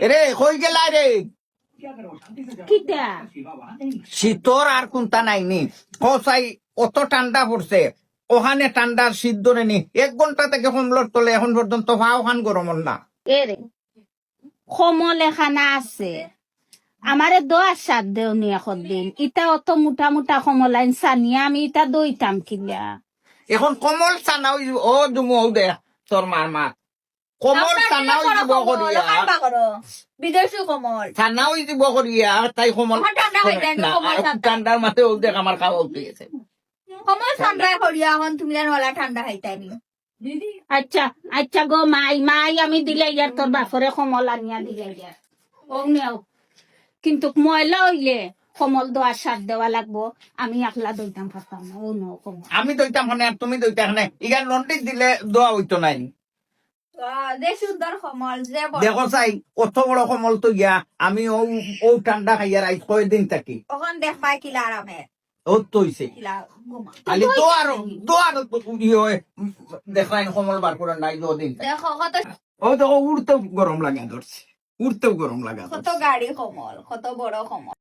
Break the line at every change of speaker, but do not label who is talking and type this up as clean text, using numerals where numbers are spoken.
এরে কই গেলা রে?
কিটা
শীতর আর কোনটা নাইনি কসাই অত ঠান্ডা পড়ছে ওখানে ঠান্ডার শীত ধরে নি 1 ঘন্টা থেকে কমলর তলে এখন পর্যন্ত ভাও খান গরম না।
এরে কমল এখানা আছে আমারে 10 দেওনি এখন দিন ইটা অত মোটা মোটা কমল আইন সানিয়া আমি ইটা দইতাম কিলা
এখন কমল চানা ও জুমু দে তোর মার মা কমল চানা দিব করিয়া
বিদেশি কমল
চানা দিব করিয়া তাই কমল
আমার ঠান্ডা হইতে না, কমল ঠান্ডা।
ঠান্ডার মাথে ও দেখ আমার খাওয়া উঠে গেছে।
কমল ঠান্ডা করিয়া এখন তুমি আর ওলা ঠান্ডা খাইতানি
আচ্ছা আচ্ছা গো মাই মাই আমি দিলে ইয়ার তোর বাপরে কমল আনিয়া দিলে ইয়ার ও নেও কিন্তু ময়লা হইলে কমল 10 দেওয়া লাগবো আমি একলা দইতাম পারতাম না ও নো কমল
আমি দইতাম খানে আর তুমি দইতা খানে ইগান নন্ডিত দিলে দোয়া হইতো নাই।
যে সুন্দর কমল যে বড়।
দেখো চাই অত বড় কমল তো গিয়া আমি ও ও ঠান্ডা খাইয়ার আই কয়দিন থাকি
ওখান দেখ পাই কিলা আরামে
ও তো হইছে
কিলা ঘুমা
খালি তো আর দেখাই কমল বার করে নাই 2 দিন থাকি।
দেখো কত
ও তো উড়তেও গরম লাগা ধরছে উড়তেও গরম লাগা
কত গাড়ি কমল কত বড় কমল